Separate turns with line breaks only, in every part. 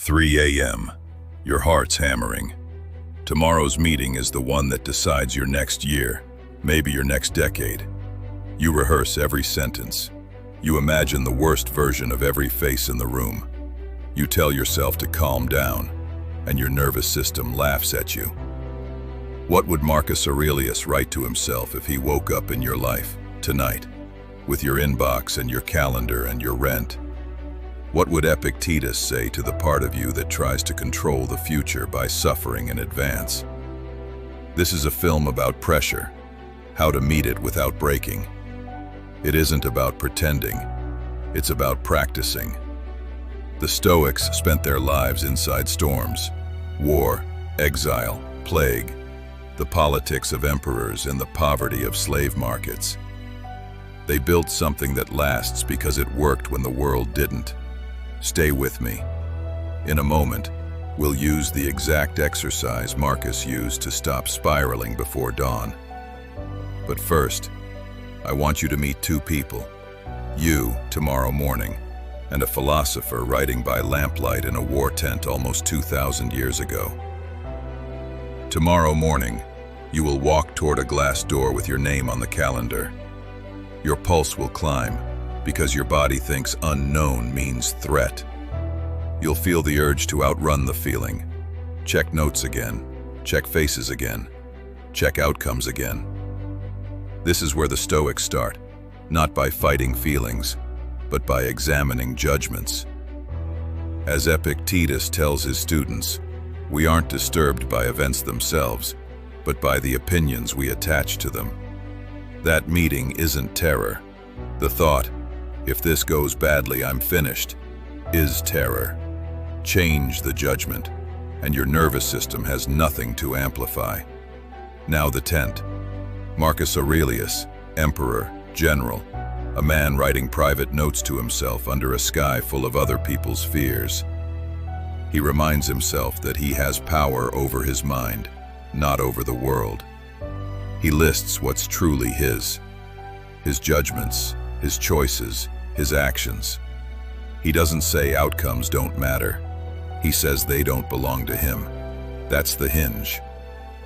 3 a.m. Your heart's hammering. Tomorrow's meeting is the one that decides your next year, maybe your next decade. You rehearse every sentence. You imagine the worst version of every face in the room. You tell yourself to calm down, and your nervous system laughs at you. What would Marcus Aurelius write to himself if he woke up in your life, tonight, with your inbox and your calendar and your rent? What would Epictetus say to the part of you that tries to control the future by suffering in advance? This is a film about pressure, how to meet it without breaking. It isn't about pretending, it's about practicing. The Stoics spent their lives inside storms, war, exile, plague, the politics of emperors and the poverty of slave markets. They built something that lasts because it worked when the world didn't. Stay with me. In a moment, we'll use the exact exercise Marcus used to stop spiraling before dawn. But first, I want you to meet two people. You, tomorrow morning, and a philosopher writing by lamplight in a war tent almost 2,000 years ago. Tomorrow morning, you will walk toward a glass door with your name on the calendar. Your pulse will climb, because your body thinks unknown means threat. You'll feel the urge to outrun the feeling. Check notes again, check faces again, check outcomes again. This is where the Stoics start, not by fighting feelings, but by examining judgments. As Epictetus tells his students, we aren't disturbed by events themselves, but by the opinions we attach to them. That meeting isn't terror. The thought, if this goes badly, I'm finished, is terror. Change the judgment, and your nervous system has nothing to amplify. Now the tent. Marcus Aurelius, emperor, general, a man writing private notes to himself under a sky full of other people's fears. He reminds himself that he has power over his mind, not over the world. He lists what's truly his judgments, his choices, his actions. He doesn't say outcomes don't matter. He says they don't belong to him. That's the hinge.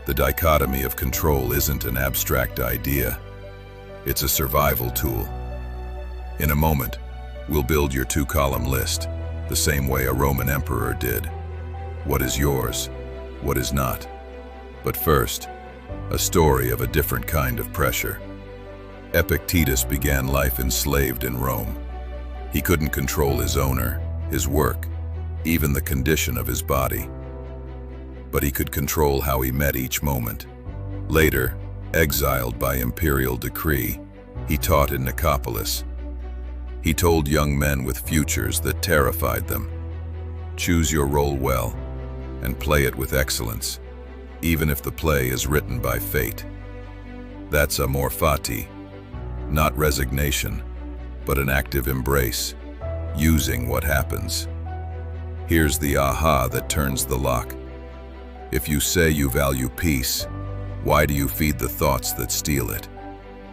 The dichotomy of control isn't an abstract idea. It's a survival tool. In a moment, we'll build your two-column list, the same way a Roman emperor did. What is yours? What is not? But first, a story of a different kind of pressure. Epictetus began life enslaved in Rome. He couldn't control his owner, his work, even the condition of his body. But he could control how he met each moment. Later, exiled by imperial decree, he taught in Nicopolis. He told young men with futures that terrified them, choose your role well and play it with excellence, even if the play is written by fate. That's Amor Fati. Not resignation, but an active embrace, using what happens. Here's the aha that turns the lock. If you say you value peace, why do you feed the thoughts that steal it?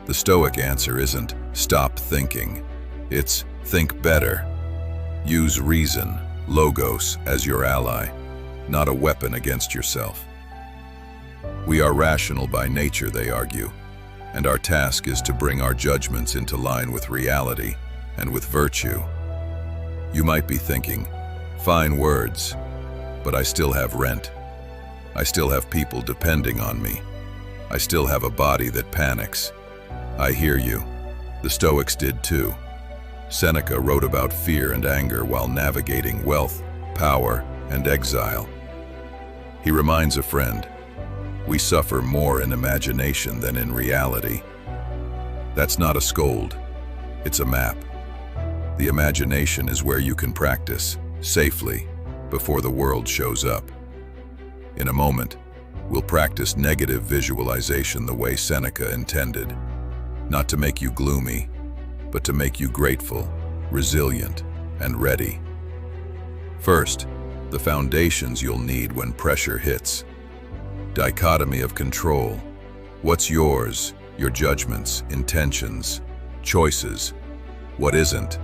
The Stoic answer isn't stop thinking, it's think better. Use reason, logos, as your ally, not a weapon against yourself. We are rational by nature, they argue, and our task is to bring our judgments into line with reality and with virtue. You might be thinking, fine words, but I still have rent. I still have people depending on me. I still have a body that panics. I hear you. The Stoics did too. Seneca wrote about fear and anger while navigating wealth, power, and exile. He reminds a friend, we suffer more in imagination than in reality. That's not a scold, it's a map. The imagination is where you can practice, safely, before the world shows up. In a moment, we'll practice negative visualization the way Seneca intended. Not to make you gloomy, but to make you grateful, resilient, and ready. First, the foundations you'll need when pressure hits. Dichotomy of control. What's yours, your judgments, intentions, choices? What isn't?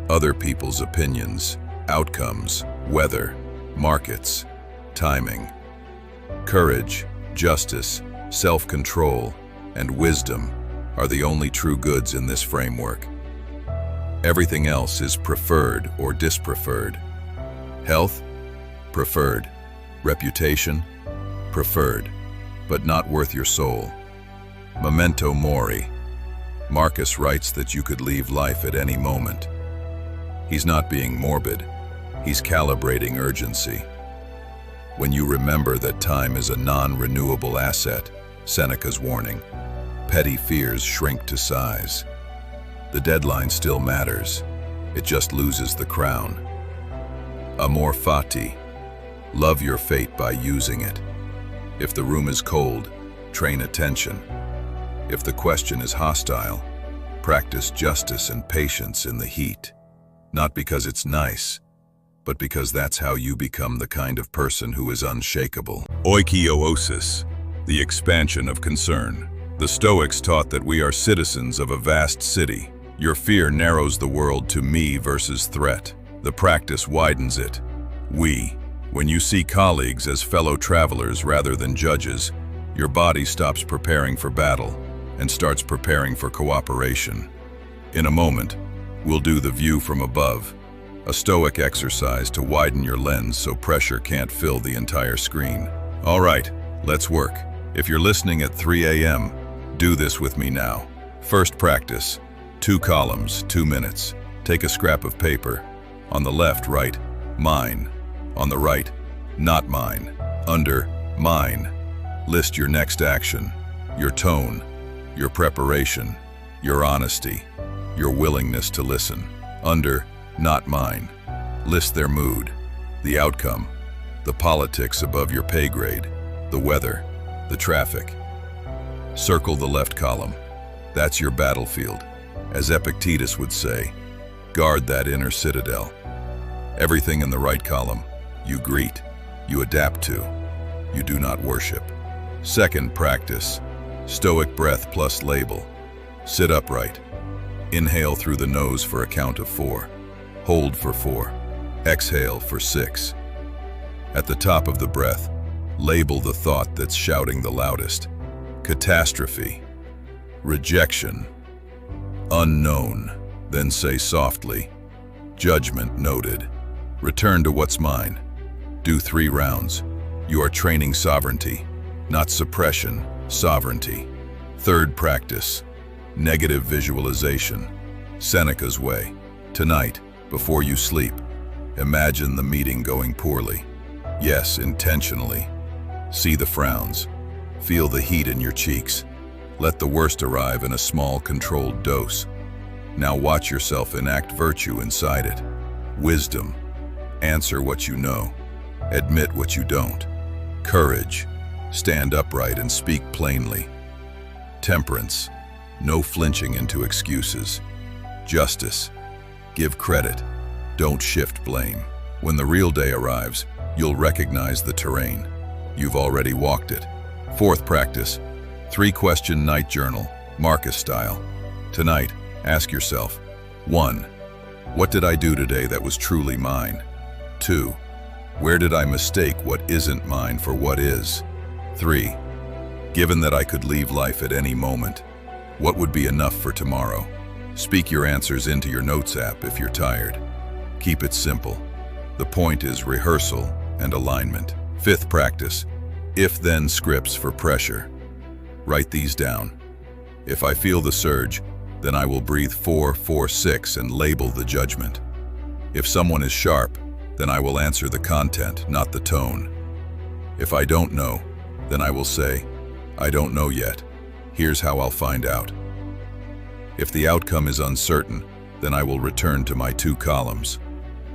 Other people's opinions, outcomes, weather. markets, timing. Courage, justice, self-control, and wisdom are the only true goods in this framework. Everything else is preferred or dispreferred. Health? Preferred. Reputation? Preferred, but not worth your soul. Memento Mori. Marcus writes that you could leave life at any moment. He's not being morbid, he's calibrating urgency. When you remember that time is a non-renewable asset, Seneca's warning, petty fears shrink to size. The deadline still matters, it just loses the crown. Amor Fati. Love your fate by using it. If the room is cold, train attention. If the question is hostile, practice justice and patience in the heat. Not because it's nice, but because that's how you become the kind of person who is unshakable. Oikiosis, the expansion of concern. The Stoics taught that we are citizens of a vast city. Your fear narrows the world to me versus threat. The practice widens it. We. When you see colleagues as fellow travelers rather than judges, your body stops preparing for battle and starts preparing for cooperation. In a moment, we'll do the view from above, a Stoic exercise to widen your lens so pressure can't fill the entire screen. All right, let's work. If you're listening at 3 a.m., do this with me now. First practice, 2 columns, 2 minutes. Take a scrap of paper. On the left, write, mine. On the right, not mine. Under, mine. List your next action, your tone, your preparation, your honesty, your willingness to listen. Under, not mine. List their mood, the outcome, the politics above your pay grade, the weather, the traffic. Circle the left column. That's your battlefield. As Epictetus would say, guard that inner citadel. Everything in the right column, you greet, you adapt to, you do not worship. Second practice, Stoic Breath Label. Sit upright. Inhale through the nose for a count of 4. Hold for 4. Exhale for 6. At the top of the breath, label the thought that's shouting the loudest. Catastrophe. Rejection. Unknown. Then say softly, judgment noted. Return to what's mine. Do 3 rounds. You are training sovereignty, not suppression, sovereignty. Third practice, negative visualization. Seneca's way. Tonight, before you sleep, imagine the meeting going poorly. Yes, intentionally. See the frowns. Feel the heat in your cheeks. Let the worst arrive in a small, controlled dose. Now watch yourself enact virtue inside it. Wisdom. Answer what you know. Admit what you don't. Courage. Stand upright and speak plainly. Temperance. No flinching into excuses. Justice. Give credit. Don't shift blame. When the real day arrives, you'll recognize the terrain. You've already walked it. Fourth practice, 3-question night journal, Marcus style. Tonight, ask yourself, 1. What did I do today that was truly mine? 2. Where did I mistake what isn't mine for what is? 3. Given that I could leave life at any moment, what would be enough for tomorrow? Speak your answers into your notes app if you're tired. Keep it simple. The point is rehearsal and alignment. Fifth practice, if-then scripts for pressure. Write these down. If I feel the surge, then I will breathe 4, 4, 6 and label the judgment. If someone is sharp, then I will answer the content, not the tone. If I don't know, then I will say, I don't know yet. Here's how I'll find out. If the outcome is uncertain, then I will return to my 2 columns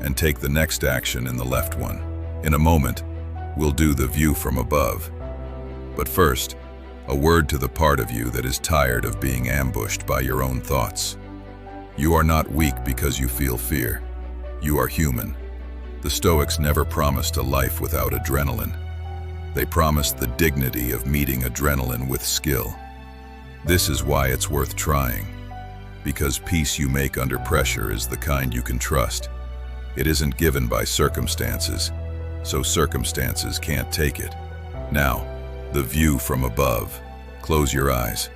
and take the next action in the left one. In a moment, we'll do the view from above. But first, a word to the part of you that is tired of being ambushed by your own thoughts. You are not weak because you feel fear. You are human. The Stoics never promised a life without adrenaline. They promised the dignity of meeting adrenaline with skill. This is why it's worth trying. Because peace you make under pressure is the kind you can trust. It isn't given by circumstances. so circumstances can't take it. Now, the view from above. Close your eyes.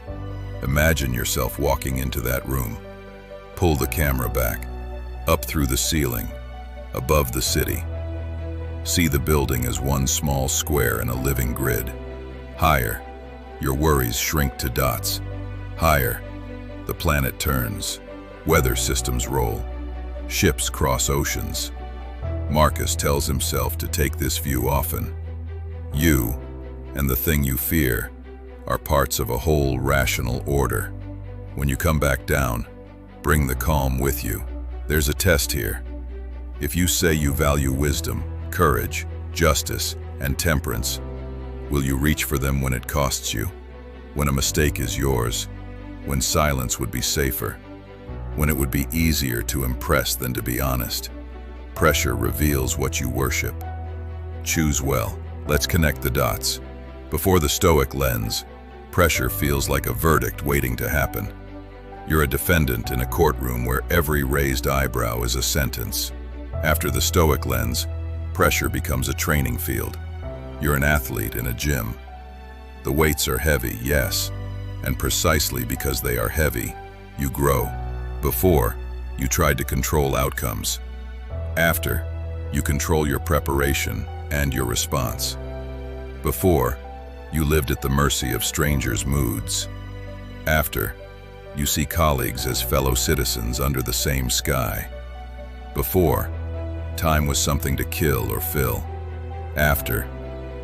Imagine yourself walking into that room. Pull the camera back, up through the ceiling, above the city. See the building as one small square in a living grid. Higher, your worries shrink to dots. Higher, the planet turns. Weather systems roll. Ships cross oceans. Marcus tells himself to take this view often. You, and the thing you fear, are parts of a whole rational order. When you come back down, bring the calm with you. There's a test here. If you say you value wisdom, courage, justice, and temperance, will you reach for them when it costs you? When a mistake is yours? When silence would be safer? When it would be easier to impress than to be honest? Pressure reveals what you worship. Choose well. Let's connect the dots. Before the Stoic lens, pressure feels like a verdict waiting to happen. You're a defendant in a courtroom where every raised eyebrow is a sentence. After the Stoic lens, pressure becomes a training field. You're an athlete in a gym. The weights are heavy, yes, and precisely because they are heavy, you grow. Before, you tried to control outcomes. After, you control your preparation and your response. Before, you lived at the mercy of strangers' moods. After, you see colleagues as fellow citizens under the same sky. Before, time was something to kill or fill. After,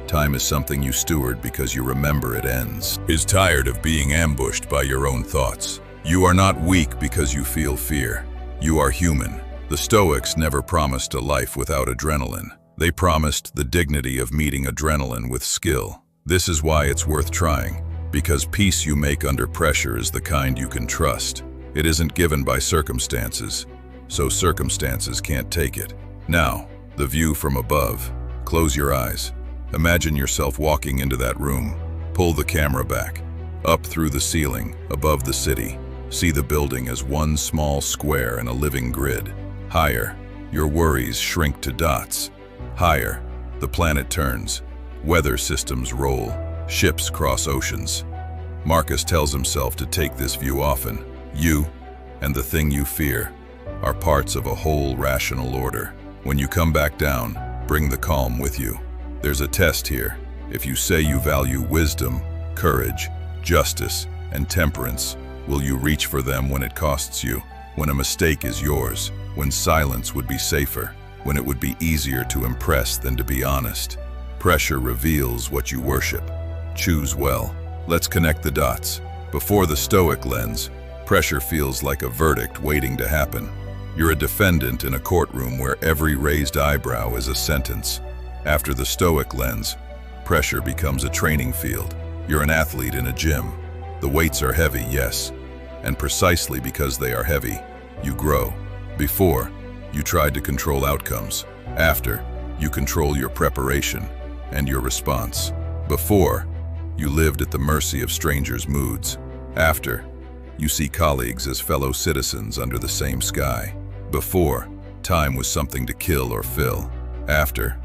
time is something you steward because you remember it ends. Is tired of being ambushed by your own thoughts. You are not weak because you feel fear. You are human. The Stoics never promised a life without adrenaline. They promised the dignity of meeting adrenaline with skill. This is why it's worth trying, because peace you make under pressure is the kind you can trust. It isn't given by circumstances, so circumstances can't take it. Now, the view from above. Close your eyes. Imagine yourself walking into that room. Pull the camera back, up through the ceiling, above the city. See the building as one small square in a living grid. Higher, your worries shrink to dots. Higher, the planet turns. Weather systems roll. Ships cross oceans. Marcus tells himself to take this view often. You, and the thing you fear, are parts of a whole rational order. When you come back down, bring the calm with you. There's a test here. If you say you value wisdom, courage, justice, and temperance, will you reach for them when it costs you? When a mistake is yours? When silence would be safer? When it would be easier to impress than to be honest? Pressure reveals what you worship. Choose well. Let's connect the dots. Before the Stoic lens, pressure feels like a verdict waiting to happen. You're a defendant in a courtroom where every raised eyebrow is a sentence. After the Stoic lens, pressure becomes a training field. You're an athlete in a gym. The weights are heavy, yes, and precisely because they are heavy, you grow. Before, you tried to control outcomes. After, you control your preparation and your response. Before, you lived at the mercy of strangers' moods. After, you see colleagues as fellow citizens under the same sky. Before, time was something to kill or fill. After,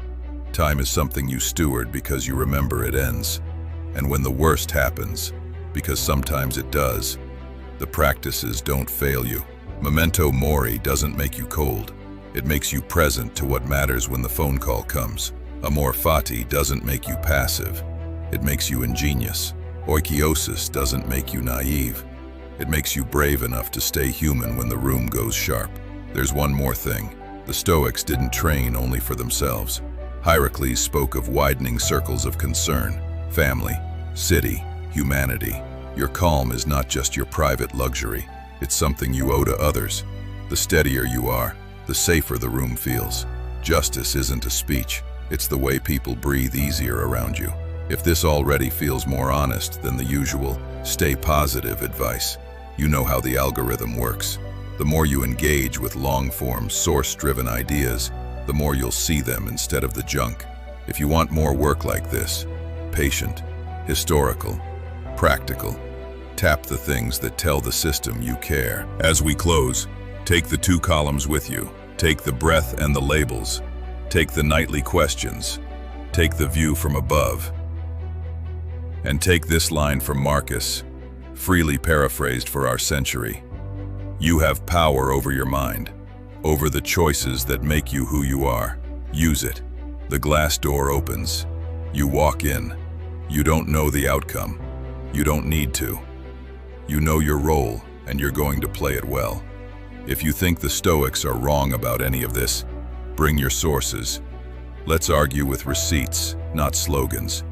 time is something you steward because you remember it ends. And when the worst happens, because sometimes it does, the practices don't fail you. Memento Mori doesn't make you cold. It makes you present to what matters when the phone call comes. Amor, Fati doesn't make you passive. It makes you ingenious. Oikiosis doesn't make you naive. It makes you brave enough to stay human when the room goes sharp. There's one more thing. The Stoics didn't train only for themselves. Hierocles spoke of widening circles of concern. Family, city, humanity. Your calm is not just your private luxury. It's something you owe to others. The steadier you are, the safer the room feels. Justice isn't a speech. It's the way people breathe easier around you. If this already feels more honest than the usual, stay positive advice. You know how the algorithm works. The more you engage with long-form, source-driven ideas, the more you'll see them instead of the junk. If you want more work like this, patient, historical, practical, tap the things that tell the system you care. As we close, take the two columns with you. Take the breath and the labels. Take the nightly questions. Take the view from above. And take this line from Marcus, freely paraphrased for our century. You have power over your mind, over the choices that make you who you are. Use it. The glass door opens. You walk in. You don't know the outcome. You don't need to. You know your role, and you're going to play it well. If you think the Stoics are wrong about any of this, bring your sources. Let's argue with receipts, not slogans.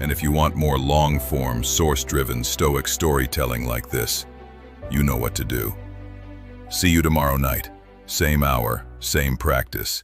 And if you want more long-form, source-driven Stoic storytelling like this, you know what to do. See you tomorrow night. Same hour, same practice.